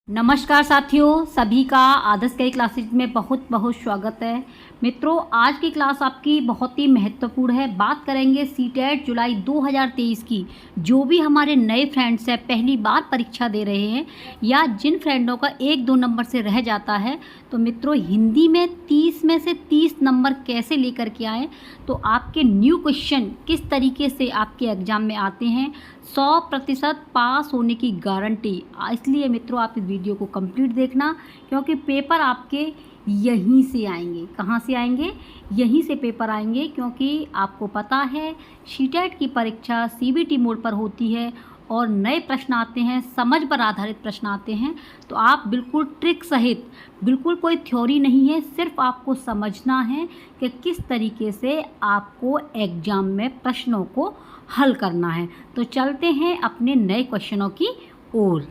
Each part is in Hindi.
नमस्कार साथियों, सभी का आदर्श कई क्लासेज में बहुत बहुत स्वागत है। मित्रों, आज की क्लास आपकी बहुत ही महत्वपूर्ण है। बात करेंगे सीटेट जुलाई 2023 की। जो भी हमारे नए फ्रेंड्स हैं, पहली बार परीक्षा दे रहे हैं या जिन फ्रेंडों का 1-2 नंबर से रह जाता है, तो मित्रों हिंदी में 30 में से 30 नंबर कैसे लेकर के आएँ, तो आपके न्यू क्वेश्चन किस तरीके से आपके एग्ज़ाम में आते हैं, 100% पास होने की गारंटी। इसलिए मित्रों आप इस वीडियो को कंप्लीट देखना, क्योंकि पेपर आपके यहीं से आएंगे। कहाँ से आएंगे? यहीं से पेपर आएंगे, क्योंकि आपको पता है सीटेट की परीक्षा सीबीटी मोड पर होती है और नए प्रश्न आते हैं, समझ पर आधारित प्रश्न आते हैं। तो आप बिल्कुल ट्रिक सहित, बिल्कुल कोई थ्योरी नहीं है, सिर्फ आपको समझना है कि किस तरीके से आपको एग्ज़ाम में प्रश्नों को हल करना है। तो चलते हैं अपने नए क्वेश्चनों की ओर।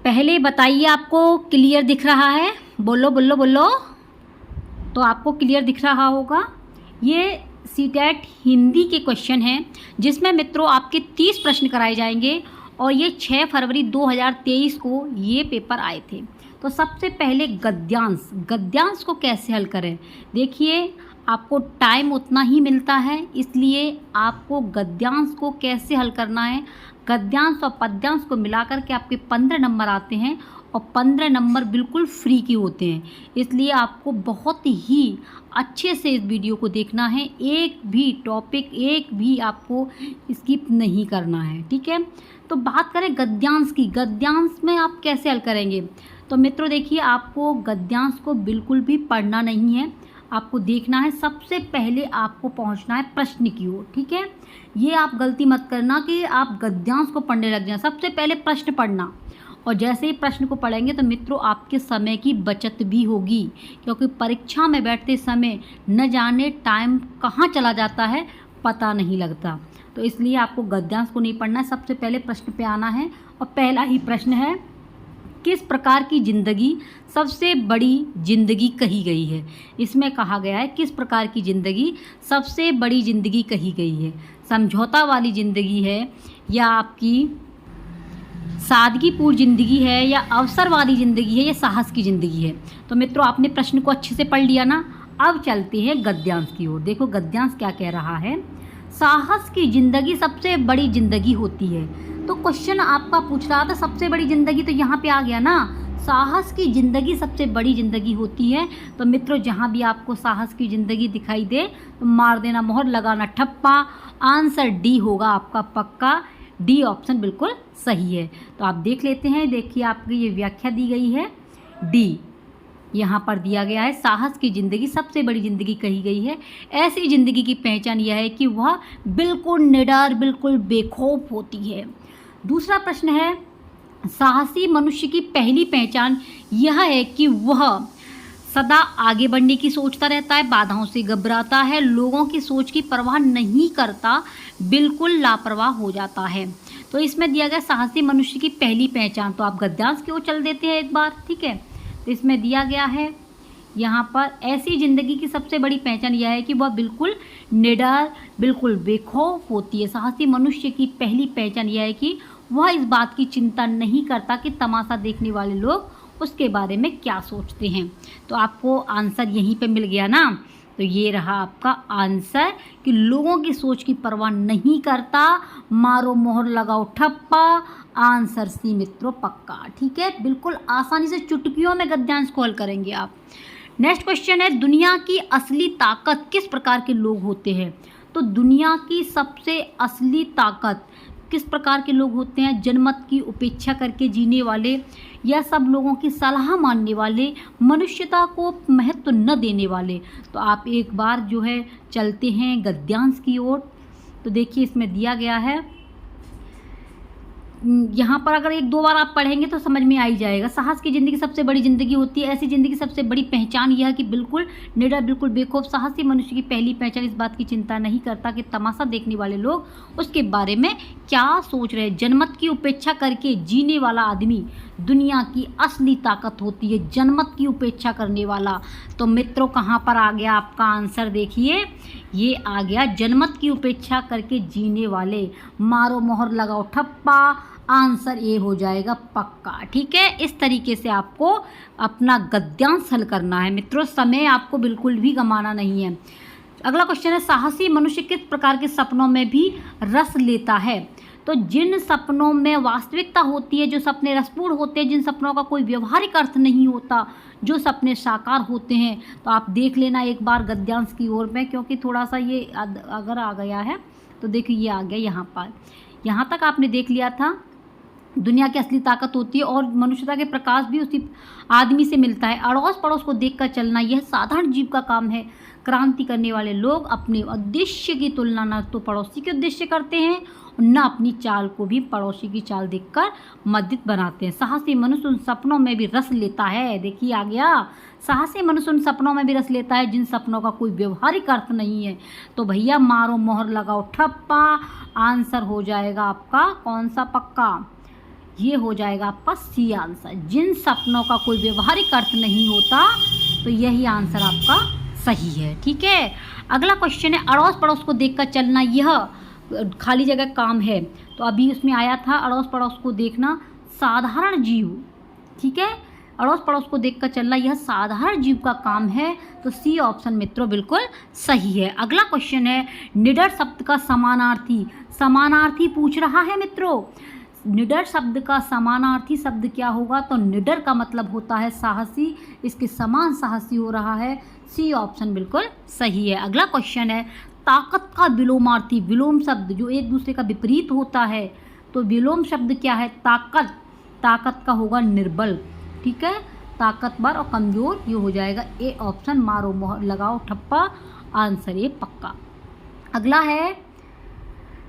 पहले बताइए, आपको क्लियर दिख रहा है? बोलो बोलो बोलो। तो आपको क्लियर दिख रहा होगा। ये सीटेट हिंदी के क्वेश्चन हैं, जिसमें मित्रों आपके 30 प्रश्न कराए जाएंगे और ये 6 फरवरी 2023 को ये पेपर आए थे। तो सबसे पहले गद्यांश को कैसे हल करें। देखिए, आपको टाइम उतना ही मिलता है, इसलिए आपको गद्यांश को कैसे हल करना है। गद्यांश और पद्यांश को मिलाकर के आपके 15 नंबर आते हैं और 15 नंबर बिल्कुल फ्री के होते हैं। इसलिए आपको बहुत ही अच्छे से इस वीडियो को देखना है, एक भी टॉपिक, एक भी आपको स्किप नहीं करना है, ठीक है। तो बात करें गद्यांश की। गद्यांश में आप कैसे हल करेंगे। तो मित्रों देखिए, आपको गद्यांश को बिल्कुल भी पढ़ना नहीं है, आपको देखना है। सबसे पहले आपको पहुंचना है प्रश्न की ओर, ठीक है। ये आप गलती मत करना कि आप गद्यांश को पढ़ने लग जाएं। सबसे पहले प्रश्न पढ़ना, और जैसे ही प्रश्न को पढ़ेंगे तो मित्रों आपके समय की बचत भी होगी, क्योंकि परीक्षा में बैठते समय न जाने टाइम कहाँ चला जाता है, पता नहीं लगता। तो इसलिए आपको गद्यांश को नहीं पढ़ना है, सबसे पहले प्रश्न पे आना है। और पहला ही प्रश्न है, किस प्रकार की ज़िंदगी सबसे बड़ी ज़िंदगी कही गई है। इसमें कहा गया है किस प्रकार की ज़िंदगी सबसे बड़ी ज़िंदगी कही गई है। समझौता वाली ज़िंदगी है, या आपकी सादगीपूर्ण ज़िंदगी है, या अवसरवादी ज़िंदगी है, या साहस की ज़िंदगी है। तो मित्रों आपने प्रश्न को अच्छे से पढ़ लिया ना। अब चलते हैं गद्यांश की ओर। देखो गद्यांश क्या कह रहा है। साहस की ज़िंदगी सबसे बड़ी ज़िंदगी होती है। तो क्वेश्चन आपका पूछ रहा था सबसे बड़ी ज़िंदगी, तो यहाँ पे आ गया ना, साहस की ज़िंदगी सबसे बड़ी ज़िंदगी होती है। तो मित्रों जहाँ भी आपको साहस की ज़िंदगी दिखाई दे तो मार देना मोहर, लगाना ठप्पा। आंसर डी होगा आपका पक्का, डी ऑप्शन बिल्कुल सही है। तो आप देख लेते हैं, देखिए आपकी ये व्याख्या दी गई है, डी यहाँ पर दिया गया है। साहस की ज़िंदगी सबसे बड़ी ज़िंदगी कही गई है। ऐसी ज़िंदगी की पहचान यह है कि वह बिल्कुल निडर, बिल्कुल बेखौफ होती है। दूसरा प्रश्न है, साहसी मनुष्य की पहली पहचान यह है कि वह सदा आगे बढ़ने की सोचता रहता है, बाधाओं से घबराता है, लोगों की सोच की परवाह नहीं करता, बिल्कुल लापरवाह हो जाता है। तो इसमें दिया गया साहसी मनुष्य की पहली पहचान। तो आप गद्यांश की ओर चल देते हैं एक बार, ठीक है। तो इसमें दिया गया है यहाँ पर, ऐसी ज़िंदगी की सबसे बड़ी पहचान यह है कि वह बिल्कुल निडर, बिल्कुल बेखौफ होती है। साहसी मनुष्य की पहली पहचान यह है कि वह इस बात की चिंता नहीं करता कि तमाशा देखने वाले लोग उसके बारे में क्या सोचते हैं। तो आपको आंसर यहीं पे मिल गया ना। तो ये रहा आपका आंसर कि लोगों की सोच की परवाह नहीं करता, मारो मोहर लगाओ ठप्पा। आंसर सी मित्रों पक्का, ठीक है। बिल्कुल आसानी से चुटकियों में गद्यांश को हल करेंगे आप। नेक्स्ट क्वेश्चन है, दुनिया की असली ताकत किस प्रकार के लोग होते हैं। तो दुनिया की सबसे असली ताकत किस प्रकार के लोग होते हैं। जनमत की उपेक्षा करके जीने वाले, या सब लोगों की सलाह मानने वाले, मनुष्यता को महत्व न देने वाले। तो आप एक बार जो है चलते हैं गद्यांश की ओर। तो देखिए इसमें दिया गया है, यहाँ पर अगर 1-2 बार आप पढ़ेंगे तो समझ में आ ही जाएगा। साहस की ज़िंदगी सबसे बड़ी ज़िंदगी होती है। ऐसी ज़िंदगी सबसे बड़ी पहचान यह है कि बिल्कुल निडर, बिल्कुल बेखौफ। साहसी मनुष्य की पहली पहचान इस बात की चिंता नहीं करता कि तमाशा देखने वाले लोग उसके बारे में क्या सोच रहे हैं। जनमत की उपेक्षा करके जीने वाला आदमी, दुनिया की असली ताकत होती है, जनमत की उपेक्षा करने वाला। तो मित्रों कहाँ पर आ गया आपका आंसर, देखिए ये आ गया जनमत की उपेक्षा करके जीने वाले। मारो मोहर लगाओ ठप्पा, आंसर ए हो जाएगा पक्का। ठीक है, इस तरीके से आपको अपना गद्यांश हल करना है मित्रों, समय आपको बिल्कुल भी गंवाना नहीं है। अगला क्वेश्चन है, साहसी मनुष्य किस प्रकार के सपनों में भी रस लेता है? तो जिन सपनों में वास्तविकता होती है, जो सपने रसपूर्ण होते हैं, जिन सपनों का कोई व्यवहारिक अर्थ नहीं होता, जो सपने साकार होते हैं। तो आप देख लेना एक बार गद्यांश की ओर में, क्योंकि थोड़ा सा ये अगर आ गया है तो देखिए ये आ गया यहाँ पर। यहाँ तक आपने देख लिया था, दुनिया की असली ताकत होती है और मनुष्यता के प्रकाश भी उसी आदमी से मिलता है। अड़ोस पड़ोस को देखकर चलना यह साधारण जीव का काम है। क्रांति करने वाले लोग अपने उद्देश्य की तुलना न तो पड़ोसी के उद्देश्य करते हैं और न अपनी चाल को भी पड़ोसी की चाल देखकर मदद बनाते हैं। साहसी मनुष्य उन सपनों में भी रस लेता है। देखिए आ गया, साहसी मनुष्य उन सपनों में भी रस लेता है जिन सपनों का कोई व्यवहारिक अर्थ नहीं है। तो भैया मारो मोहर लगाओ ठप्पा, आंसर हो जाएगा आपका कौन सा पक्का, ये हो जाएगा आपका सी आंसर। जिन सपनों का कोई व्यवहारिक अर्थ नहीं होता, तो यही आंसर आपका सही है। ठीक है, अगला क्वेश्चन है, अड़ोस पड़ोस को देखकर चलना यह खाली जगह काम है। तो अभी उसमें आया था अड़ोस पड़ोस को देखना साधारण जीव। ठीक है, अड़ोस पड़ोस को देखकर चलना यह साधारण जीव का काम है। तो सी ऑप्शन मित्रों बिल्कुल सही है। अगला क्वेश्चन है, निडर शब्द का समानार्थी, समानार्थी पूछ रहा है मित्रों। निडर शब्द का समानार्थी शब्द क्या होगा? तो निडर का मतलब होता है साहसी, इसके समान साहसी हो रहा है। सी ऑप्शन बिल्कुल सही है। अगला क्वेश्चन है, ताकत का विलोमार्थी, विलोम शब्द जो एक दूसरे का विपरीत होता है, तो विलोम शब्द क्या है? ताकत, ताकत का होगा निर्बल। ठीक है, ताकतवर और कमजोर, ये हो जाएगा ए ऑप्शन। मारो मोहर लगाओ ठप्पा, आंसर ये पक्का। अगला है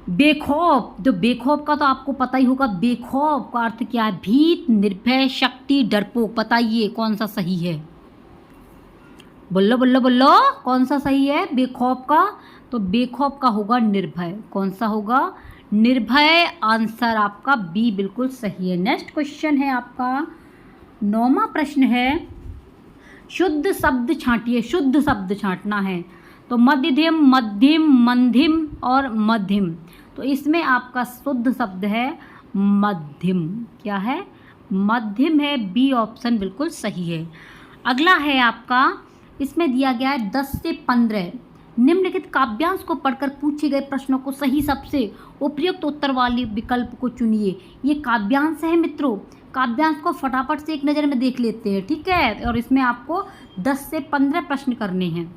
बेखौफ। जो बेखौफ का तो आपको पता ही होगा, बेखौफ का अर्थ क्या है? भीत, निर्भय, शक्ति, डरपोक। बताइए कौन सा सही है? बोलो बोलो बोलो, कौन सा सही है बेखौफ का? तो बेखौफ का होगा निर्भय। कौन सा होगा? निर्भय। आंसर आपका बी बिल्कुल सही है। नेक्स्ट क्वेश्चन है आपका 9वां प्रश्न है, शुद्ध शब्द छांटिए। शुद्ध शब्द छांटना है। तो मध्यम, मध्यम, मंधिम और मध्यम। तो इसमें आपका शुद्ध शब्द है मध्यम। क्या है? मध्यम है। बी ऑप्शन बिल्कुल सही है। अगला है आपका, इसमें दिया गया है 10 से 15 निम्नलिखित काव्यांश को पढ़कर पूछे गए प्रश्नों को सही सबसे उपयुक्त उत्तर वाले विकल्प को चुनिए। ये काव्यांश है मित्रों। काव्यांश को फटाफट से एक नज़र में देख लेते हैं। ठीक है, और इसमें आपको 10 से 15 प्रश्न करने हैं।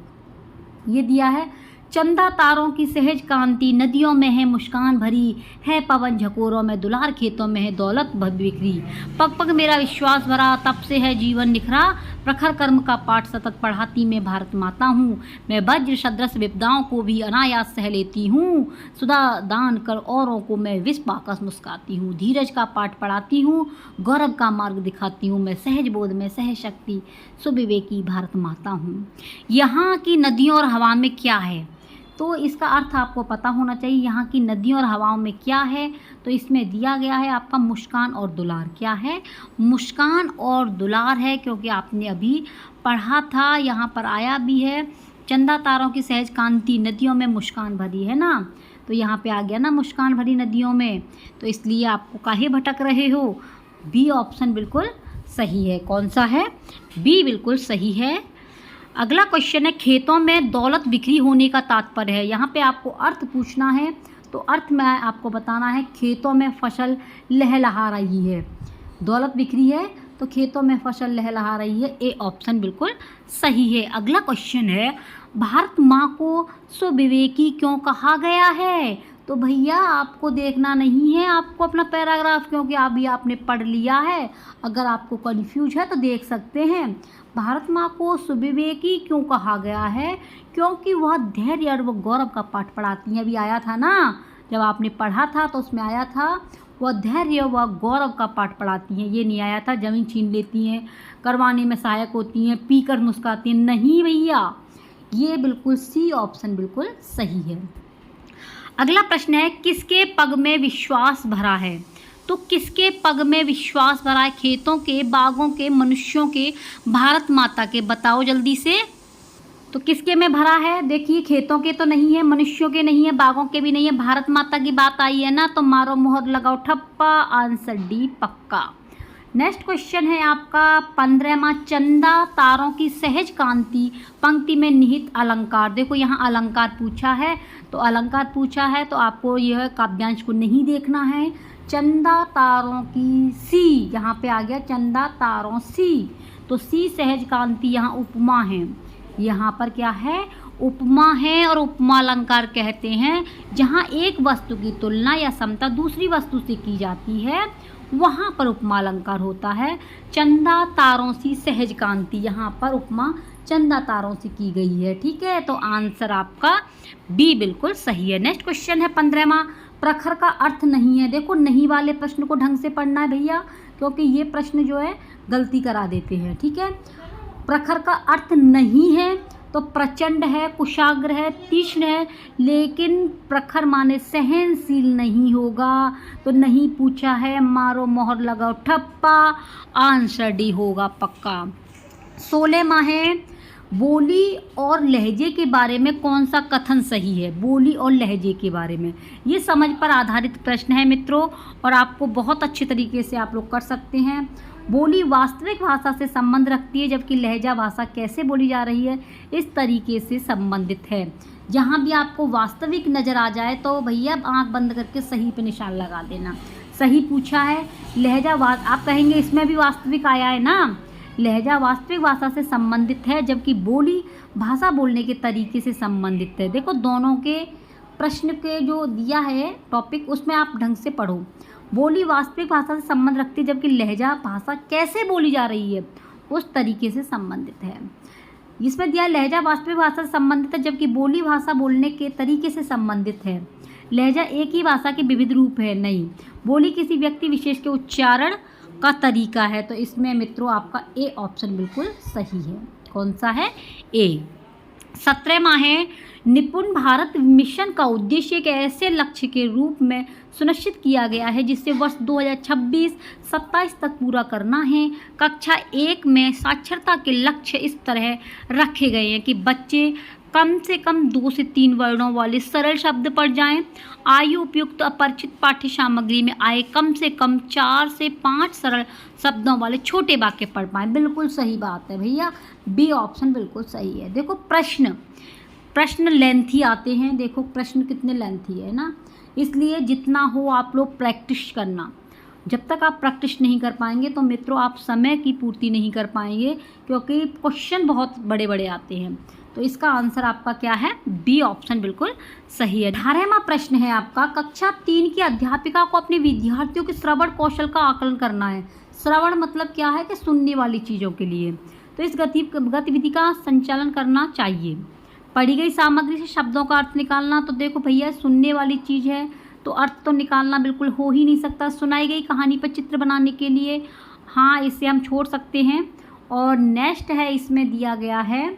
ये दिया है, चंदा तारों की सहज कांति, नदियों में है मुस्कान भरी, है पवन झकोरों में, दुलार खेतों में है दौलत बिखरी, पग पग मेरा विश्वास भरा, तब से है जीवन निखरा, प्रखर कर्म का पाठ सतत पढ़ाती मैं भारत माता हूँ, मैं वज्र सदृश विपदाओं को भी अनायास सह लेती हूँ, सुधा दान कर औरों को मैं विष पाकस मुस्काती हूँ, धीरज का पाठ पढ़ाती हूँ, गौरव का मार्ग दिखाती हूँ, मैं सहज बोध में सहज शक्ति सुविवेकी भारत माता हूँ। यहाँ की नदियों और हवा में क्या है? तो इसका अर्थ आपको पता होना चाहिए। यहाँ की नदियों और हवाओं में क्या है? तो इसमें दिया गया है आपका मुस्कान और दुलार। क्या है? मुस्कान और दुलार है, क्योंकि आपने अभी पढ़ा था, यहाँ पर आया भी है, चंदा तारों की सहज कांति, नदियों में मुस्कान भरी, है ना। तो यहाँ पे आ गया ना मुस्कान भरी नदियों में, तो इसलिए आपको काहे भटक रहे हो? बी ऑप्शन बिल्कुल सही है। कौन सा है? बी बिल्कुल सही है। अगला क्वेश्चन है, खेतों में दौलत बिखरी होने का तात्पर्य है। यहाँ पे आपको अर्थ पूछना है, तो अर्थ में आपको बताना है खेतों में फसल लहलहा रही है। दौलत बिखरी है तो खेतों में फसल लहलहा रही है। ए ऑप्शन बिल्कुल सही है। अगला क्वेश्चन है, भारत माँ को सुविवेकी क्यों कहा गया है? तो भैया आपको देखना नहीं है आपको अपना पैराग्राफ, क्योंकि अभी आपने पढ़ लिया है। अगर आपको कन्फ्यूज है तो देख सकते हैं। भारत माँ को सुविवेकी क्यों कहा गया है? क्योंकि वह धैर्य और वह गौरव का पाठ पढ़ाती हैं। अभी आया था ना, जब आपने पढ़ा था तो उसमें आया था वह धैर्य व गौरव का पाठ पढ़ाती हैं। ये नहीं आया था जमीन छीन लेती हैं, करवाने में सहायक होती हैं, पीकर मुस्काती हैं। नहीं भैया, ये बिल्कुल सी ऑप्शन बिल्कुल सही है। अगला प्रश्न है, किसके पग में विश्वास भरा है? तो किसके पग में विश्वास भरा है? खेतों के, बागों के, मनुष्यों के, भारत माता के? बताओ जल्दी से। तो किसके में भरा है? देखिए खेतों के तो नहीं है, मनुष्यों के नहीं है, बागों के भी नहीं है, भारत माता की बात आई है ना, तो मारो मोहर लगाओ ठप्पा, आंसर डी पक्का। नेक्स्ट क्वेश्चन है आपका 15वां, चंदा तारों की सहज कांति पंक्ति में निहित अलंकार। देखो यहाँ अलंकार पूछा है, तो अलंकार पूछा है तो आपको यह काव्यांश को नहीं देखना है। चंदा तारों की सी, यहाँ पे आ गया चंदा तारों सी, तो सी सहज कांति यहाँ उपमा है, यहाँ पर क्या है? उपमा है। और उपमा अलंकार कहते हैं जहाँ एक वस्तु की तुलना या समता दूसरी वस्तु से की जाती है, वहाँ पर उपमा अलंकार होता है। चंदा तारों सी सहज कांति, यहाँ पर उपमा चंदा तारों से की गई है। ठीक है, तो आंसर आपका बी बिल्कुल सही है। नेक्स्ट क्वेश्चन है 15वां, प्रखर का अर्थ नहीं है। देखो नहीं वाले प्रश्न को ढंग से पढ़ना है भैया, क्योंकि ये प्रश्न जो है गलती करा देते हैं। ठीक है, प्रखर का अर्थ नहीं है तो प्रचंड है, कुशाग्र है, तीक्ष्ण है, लेकिन प्रखर माने सहनशील नहीं होगा, तो नहीं पूछा है, मारो मोहर लगाओ ठप्पा, आंसर डी होगा पक्का। 16वां है, बोली और लहजे के बारे में कौन सा कथन सही है? बोली और लहजे के बारे में, ये समझ पर आधारित प्रश्न है मित्रों, और आपको बहुत अच्छे तरीके से आप लोग कर सकते हैं। बोली वास्तविक भाषा से संबंध रखती है, जबकि लहजा भाषा कैसे बोली जा रही है इस तरीके से संबंधित है। जहाँ भी आपको वास्तविक नज़र आ जाए तो भैया आंख बंद करके सही पे निशान लगा देना। सही पूछा है, लहजा आप कहेंगे इसमें भी वास्तविक आया है ना, लहजा वास्तविक भाषा से संबंधित है, जबकि बोली भाषा बोलने के तरीके से संबंधित है। देखो दोनों के प्रश्न के जो दिया है टॉपिक, उसमें आप ढंग से पढ़ो। बोली वास्तविक भाषा से संबंध रखती है, जबकि लहजा भाषा कैसे बोली जा रही है उस तरीके से संबंधित है। इसमें दिया लहजा वास्तविक भाषा से संबंधित है, जबकि बोली भाषा बोलने के तरीके से संबंधित है। लहजा एक ही भाषा के विविध रूप है, नहीं। बोली किसी व्यक्ति विशेष के उच्चारण का तरीका है, तो इसमें मित्रों आपका ए ऑप्शन बिल्कुल सही है। कौन सा है? ए। 17वां है, निपुण भारत मिशन का उद्देश्य एक ऐसे लक्ष्य के रूप में सुनिश्चित किया गया है जिसे वर्ष 2026-27 तक पूरा करना है। कक्षा 1 में साक्षरता के लक्ष्य इस तरह रखे गए हैं कि बच्चे कम से कम 2 से 3 वर्णों वाले सरल शब्द पढ़ जाएं। आयु उपयुक्त अपरिचित पाठ्य सामग्री में आए कम से कम 4 से 5 सरल शब्दों वाले छोटे वाक्य पढ़ पाएं। बिल्कुल सही बात है भैया, बी ऑप्शन बिल्कुल सही है। देखो प्रश्न लेंथी आते हैं, देखो प्रश्न कितने लेंथी है ना, इसलिए जितना हो आप लोग प्रैक्टिस करना। जब तक आप प्रैक्टिस नहीं कर पाएंगे तो मित्रों आप समय की पूर्ति नहीं कर पाएंगे, क्योंकि क्वेश्चन बहुत बड़े बड़े आते हैं। तो इसका आंसर आपका क्या है? बी ऑप्शन बिल्कुल सही है। 18वां प्रश्न है आपका, कक्षा 3 की अध्यापिका को अपने विद्यार्थियों के श्रवण कौशल का आकलन करना है। श्रवण मतलब क्या है? कि सुनने वाली चीज़ों के लिए, तो इस गतिविधि का संचालन करना चाहिए। पढ़ी गई सामग्री से शब्दों का अर्थ निकालना, तो देखो भैया सुनने वाली चीज़ है तो अर्थ तो निकालना बिल्कुल हो ही नहीं सकता। सुनाई गई कहानी पर चित्र बनाने के लिए, हाँ इसे हम छोड़ सकते हैं। और नेक्स्ट है, इसमें दिया गया है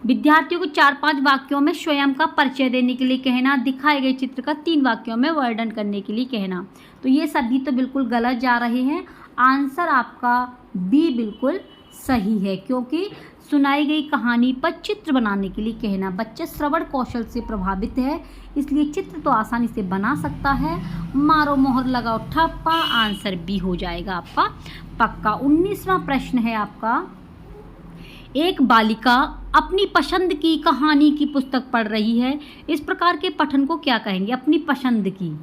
विद्यार्थियों को 4-5 वाक्यों में स्वयं का परिचय देने के लिए कहना, दिखाए गए चित्र का 3 वाक्यों में वर्णन करने के लिए कहना। तो ये सभी तो बिल्कुल गलत जा रहे हैं। आंसर आपका बी बिल्कुल सही है, क्योंकि सुनाई गई कहानी पर चित्र बनाने के लिए कहना, बच्चे श्रवण कौशल से प्रभावित है इसलिए चित्र तो आसानी से बना सकता है। मारो मोहर लगाओ ठप्पा, आंसर बी हो जाएगा आपका पक्का। 19वां प्रश्न है आपका, एक बालिका अपनी पसंद की कहानी की पुस्तक पढ़ रही है, इस प्रकार के पठन को क्या कहेंगे? अपनी पसंद की,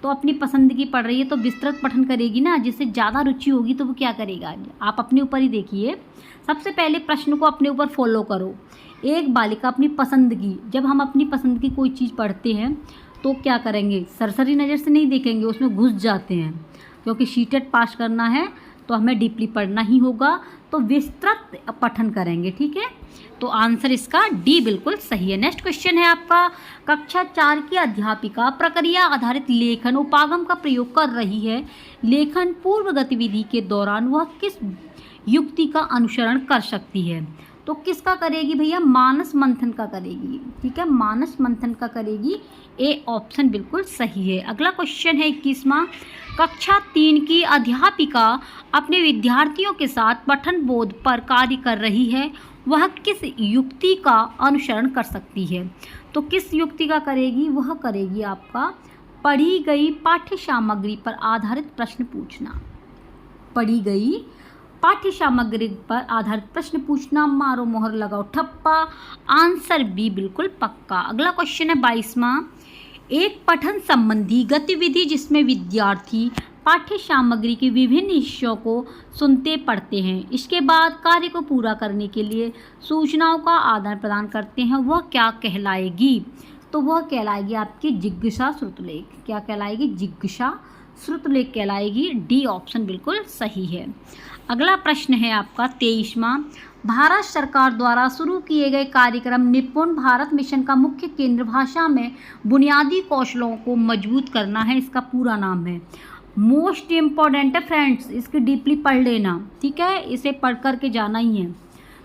तो अपनी पसंद की पढ़ रही है तो विस्तृत पठन करेगी ना, जिससे ज़्यादा रुचि होगी तो वो क्या करेगा? आप अपने ऊपर ही देखिए। सबसे पहले प्रश्न को अपने ऊपर फॉलो करो। एक बालिका अपनी पसंद की, जब हम अपनी पसंद की कोई चीज़ पढ़ते हैं तो क्या करेंगे? सरसरी नज़र से नहीं देखेंगे, उसमें घुस जाते हैं, क्योंकि शीटेट पास करना है तो हमें डीपली पढ़ना ही होगा, तो विस्तृत पठन करेंगे। ठीक है, तो आंसर इसका डी बिल्कुल सही है। नेक्स्ट क्वेश्चन है आपका, कक्षा 4 की अध्यापिका प्रक्रिया आधारित लेखन उपागम का प्रयोग कर रही है। लेखन पूर्व गतिविधि के दौरान वह किस युक्ति का अनुसरण कर सकती है? तो किसका करेगी भैया? मानस मंथन का करेगी। ठीक है, मानस मंथन का करेगी। ए ऑप्शन बिल्कुल सही है। अगला क्वेश्चन है 21वां, कक्षा 3 की अध्यापिका अपने विद्यार्थियों के साथ पठन बोध पर कार्य कर रही है, वह किस युक्ति का अनुसरण कर सकती है? तो किस युक्ति का करेगी? वह करेगी आपका पढ़ी गई पाठ्य सामग्री पर आधारित प्रश्न पूछना। पढ़ी गई पाठ्य सामग्री पर आधारित प्रश्न पूछना। मारो मोहर लगाओ ठप्पा, आंसर बी बिल्कुल पक्का। अगला क्वेश्चन है 22वां। एक पठन संबंधी गतिविधि जिसमें विद्यार्थी पाठ्य सामग्री के विभिन्न हिस्सों को सुनते पढ़ते हैं, इसके बाद कार्य को पूरा करने के लिए सूचनाओं का आदान प्रदान करते हैं, वह क्या कहलाएगी? तो वह कहलाएगी आपकी जिज्ञासा श्रुतलेख। क्या कहलाएगी? जिज्ञासा श्रुतलेख कहलाएगी। डी ऑप्शन बिल्कुल सही है। अगला प्रश्न है आपका 23वां। भारत सरकार द्वारा शुरू किए गए कार्यक्रम निपुण भारत मिशन का मुख्य केंद्र भाषा में बुनियादी कौशलों को मजबूत करना है, इसका पूरा नाम है। मोस्ट इम्पॉर्टेंट है फ्रेंड्स, इसकी डीपली पढ़ लेना, ठीक है, इसे पढ़ कर के जाना ही है।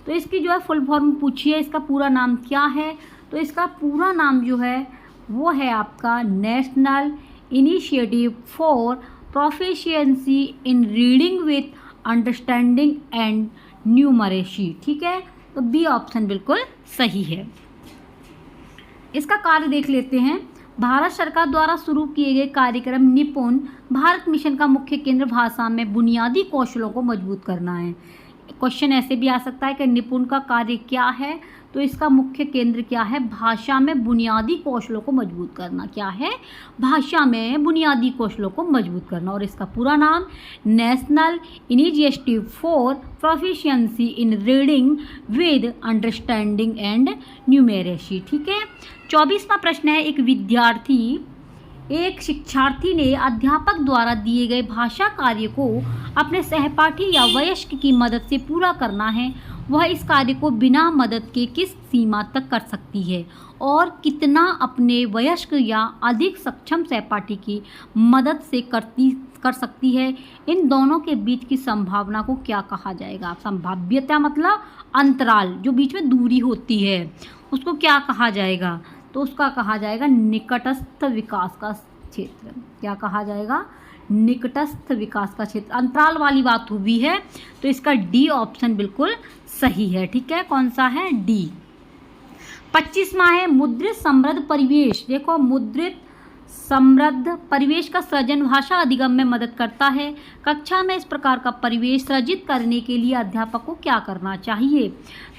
तो इसकी जो है फुल फॉर्म पूछिए, इसका पूरा नाम क्या है? तो इसका पूरा नाम जो है वो है आपका national initiative for proficiency in reading with understanding and numeracy, ठीक है। तो बी ऑप्शन बिल्कुल सही है। इसका कार्य देख लेते हैं। भारत सरकार द्वारा शुरू किए गए कार्यक्रम निपुण भारत मिशन का मुख्य केंद्र भाषा में बुनियादी कौशलों को मजबूत करना है। क्वेश्चन ऐसे भी आ सकता है कि निपुण का कार्य क्या है? तो इसका मुख्य केंद्र क्या है? भाषा में बुनियादी कौशलों को मजबूत करना। क्या है? भाषा में बुनियादी कौशलों को मजबूत करना। और इसका पूरा नाम national initiative for proficiency in reading with understanding and numeracy, ठीक है। 24वां प्रश्न है। एक शिक्षार्थी ने अध्यापक द्वारा दिए गए भाषा कार्य को अपने सहपाठी या वयस्क की मदद से पूरा करना है, वह इस कार्य को बिना मदद के किस सीमा तक कर सकती है और कितना अपने वयस्क या अधिक सक्षम सहपाठी की मदद से कर सकती है? इन दोनों के बीच की संभावना को क्या कहा जाएगा? संभाव्यता मतलब अंतराल, जो बीच में दूरी होती है, उसको क्या कहा जाएगा? तो उसका कहा जाएगा निकटस्थ विकास का क्षेत्र। क्या कहा जाएगा? निकटस्थ विकास का क्षेत्र। अंतराल वाली बात हुई है, तो इसका डी ऑप्शन बिल्कुल सही है, ठीक है। कौन सा है? डी। 25वां है मुद्रित समृद्ध परिवेश। देखो, मुद्रित समृद्ध परिवेश का सृजन भाषा अधिगम में मदद करता है। कक्षा में इस प्रकार का परिवेश सृजित करने के लिए अध्यापक को क्या करना चाहिए?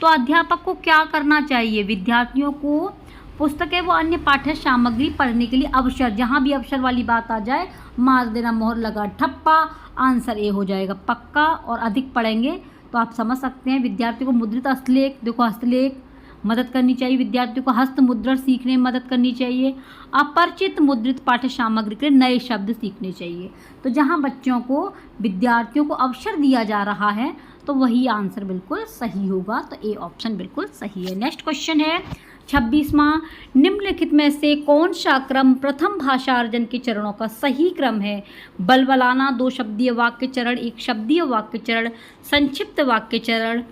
तो अध्यापक को क्या करना चाहिए? विद्यार्थियों को पुस्तकें व अन्य पाठ्य सामग्री पढ़ने के लिए अवसर, जहाँ भी अवसर वाली बात आ जाए मार देना, मोहर लगा ठप्पा, आंसर ए हो जाएगा पक्का। और अधिक पढ़ेंगे तो आप समझ सकते हैं। विद्यार्थियों को मुद्रित हस्तलेख, देखो हस्तलेख मदद करनी चाहिए, विद्यार्थियों को हस्त मुद्रण सीखने में मदद करनी चाहिए, अपरिचित मुद्रित पाठ्य सामग्री के नए शब्द सीखने चाहिए। तो जहाँ बच्चों को, विद्यार्थियों को अवसर दिया जा रहा है, तो वही आंसर बिल्कुल सही होगा। तो ए ऑप्शन बिल्कुल सही है। नेक्स्ट क्वेश्चन है 26वां। निम्नलिखित में से कौन सा क्रम प्रथम भाषा अर्जन के चरणों का सही क्रम है? बलबलाना, 2 शब्दीय वाक्य चरण, 1 शब्दीय वाक्य चरण, संक्षिप्त वाक्य चरण,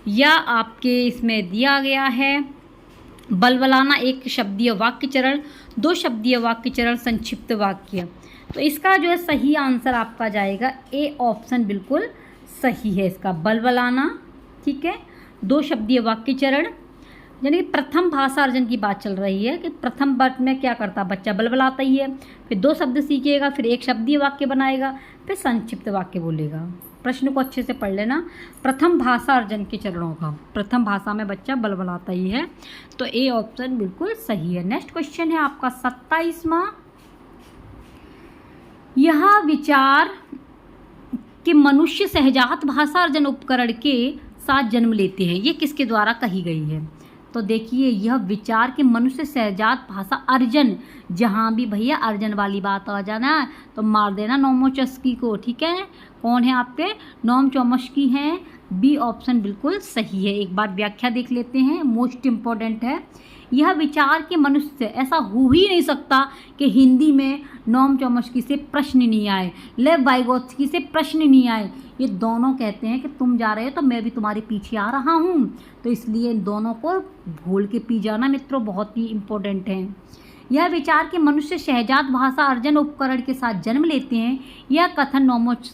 या आपके इसमें दिया गया है बलबलाना 1 शब्दीय वाक्य चरण, 2 शब्दीय वाक्य चरण, संक्षिप्त वाक्य। तो इसका जो है सही आंसर आपका जाएगा ए ऑप्शन बिल्कुल सही है इसका, बलबलाना, ठीक है। 2 शब्दीय वाक्य चरण, यानी कि प्रथम भाषा अर्जन की बात चल रही है कि प्रथम वर्ग में क्या करता बच्चा? बलबलाता ही है, फिर 2 शब्द सीखेगा, फिर 1 शब्दीय वाक्य बनाएगा, फिर संक्षिप्त वाक्य बोलेगा। प्रश्न को अच्छे से पढ़ लेना। प्रथम भाषा अर्जन के चरणों का, प्रथम भाषा में बच्चा बलबलाता ही है, तो ए ऑप्शन बिल्कुल सही है। नेक्स्ट क्वेश्चन है आपका 27वां। यह विचार कि मनुष्य सहजात भाषा अर्जन उपकरण के साथ जन्म लेते हैं, ये किसके द्वारा कही गई है? तो देखिए, यह विचार कि मनुष्य सहजात भाषा अर्जन, जहाँ भी भैया अर्जन वाली बात आ जाना तो मार देना नोमो चस्की को, ठीक है। कौन है आपके? नोम चोमस्की हैं। बी ऑप्शन बिल्कुल सही है। एक बार व्याख्या देख लेते हैं, मोस्ट इम्पॉर्टेंट है। यह विचार कि मनुष्य, ऐसा हो ही नहीं सकता कि हिंदी में नोम चोमस्की से प्रश्न नहीं आए, लेव वाइगोत्स्की से प्रश्न नहीं आए। ये दोनों कहते हैं कि तुम जा रहे हो तो मैं भी तुम्हारे पीछे आ रहा हूँ, तो इसलिए इन दोनों को भूल के पी जाना मित्रों, बहुत ही इम्पोर्टेंट है। यह विचार कि मनुष्य शहजाद भाषा अर्जन उपकरण के साथ जन्म लेते हैं, यह कथन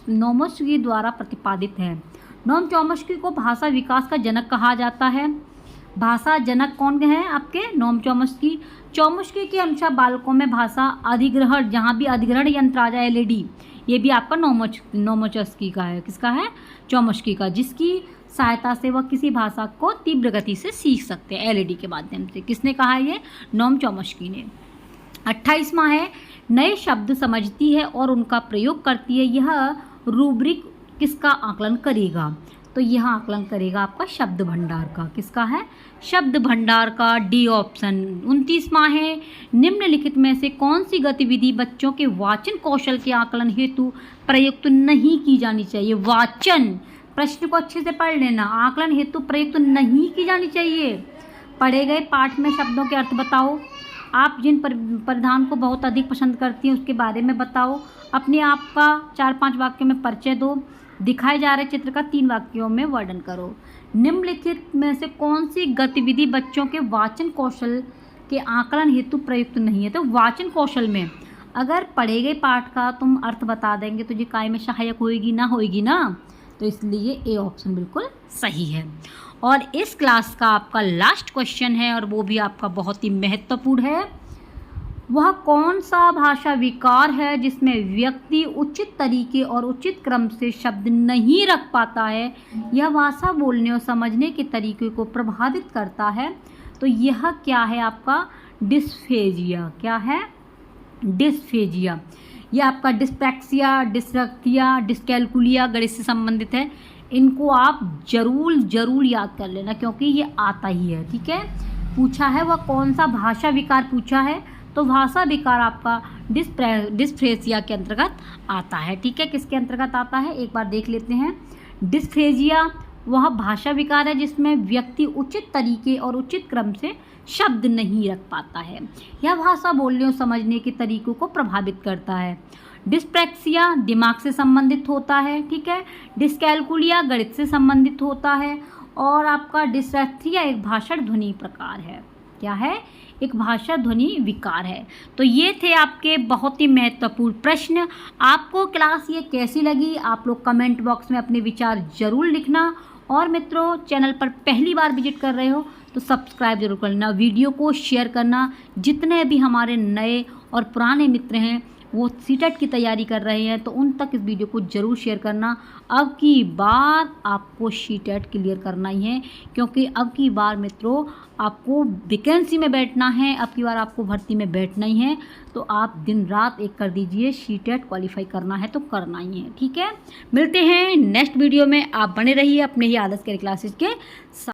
नोमोचस्की द्वारा प्रतिपादित है। नोम चॉम्स्की को भाषा विकास का जनक कहा जाता है। भाषा जनक कौन है आपके? Noam Chomsky. चॉम्स्की के अनुसार बालकों में भाषा अधिग्रहण, जहाँ भी अधिग्रहण यंत्र आ जाए एलईडी, ये भी आपका नोमोचस्की का है। किसका है? चॉम्स्की का, जिसकी सहायता से वह किसी भाषा को तीव्र गति से सीख सकते हैं एलईडी के माध्यम से। किसने कहा है ये? नोम चॉम्स्की ने। 28वां है नए शब्द समझती है और उनका प्रयोग करती है। यह रूब्रिक किसका आकलन करेगा? तो यह आकलन करेगा आपका शब्द भंडार का। किसका है? शब्द भंडार का, डी ऑप्शन। 29वां है निम्नलिखित में से कौन सी गतिविधि बच्चों के वाचन कौशल के आकलन हेतु प्रयुक्त नहीं की जानी चाहिए? वाचन, प्रश्न को अच्छे से पढ़ लेना। आकलन हेतु प्रयुक्त नहीं की जानी चाहिए। पढ़े गए पाठ में शब्दों के अर्थ बताओ। आप जिन परिधान को बहुत अधिक पसंद करती हैं उसके बारे में बताओ। अपने आप का 4-5 वाक्यों में परिचय दो। दिखाए जा रहे चित्र का 3 वाक्यों में वर्णन करो। निम्नलिखित में से कौन सी गतिविधि बच्चों के वाचन कौशल के आकलन हेतु प्रयुक्त नहीं है? तो वाचन कौशल में अगर पढ़े गए पाठ का तुम अर्थ बता देंगे तो ये काय में सहायक होएगी ना, तो इसलिए ए ऑप्शन बिल्कुल सही है। और इस क्लास का आपका लास्ट क्वेश्चन है और वो भी आपका बहुत ही महत्वपूर्ण है। वह कौन सा भाषा विकार है जिसमें व्यक्ति उचित तरीके और उचित क्रम से शब्द नहीं रख पाता है? यह भाषा बोलने और समझने के तरीके को प्रभावित करता है। तो यह क्या है आपका? डिस्फेजिया। क्या है? डिस्फेजिया। यह आपका डिस्प्रैक्सिया, डिस्लेक्सिया, डिस्कैल्कुलिया गणित से संबंधित है। इनको आप जरूर याद कर लेना क्योंकि ये आता ही है। ठीक है, पूछा है वह कौन सा भाषा विकार पूछा है, तो भाषा विकार आपका डिस्फ्रेजिया के अंतर्गत आता है। ठीक है, किसके अंतर्गत आता है एक बार देख लेते हैं। डिस्फ्रेजिया वह भाषा विकार है जिसमें व्यक्ति उचित तरीके और उचित क्रम से शब्द नहीं रख पाता है। यह भाषा बोलने और समझने के तरीकों को प्रभावित करता है। डिस्प्रैक्सिया दिमाग से संबंधित होता है। ठीक है, डिस्कैल्कुलिया गणित से संबंधित होता है और आपका डिस्लेक्सिया एक भाषण ध्वनि प्रकार है। क्या है? एक भाषा ध्वनि विकार है। तो ये थे आपके बहुत ही महत्वपूर्ण प्रश्न। आपको क्लास ये कैसी लगी आप लोग कमेंट बॉक्स में अपने विचार जरूर लिखना। और मित्रों, चैनल पर पहली बार विजिट कर रहे हो तो सब्सक्राइब जरूर करना, वीडियो को शेयर करना। जितने भी हमारे नए और पुराने मित्र हैं वो सीटेट की तैयारी कर रहे हैं तो उन तक इस वीडियो को ज़रूर शेयर करना। अब की बार आपको सीटेट क्लियर करना ही है क्योंकि अब की बार मित्रों आपको वैकेंसी में बैठना है, अब की बार आपको भर्ती में बैठना ही है। तो आप दिन रात एक कर दीजिए, सीटेट क्वालिफाई करना है तो करना ही है। ठीक है, मिलते हैं नेक्स्ट वीडियो में। आप बने रहिए अपने ही आदर्श केयर क्लासेस के साथ।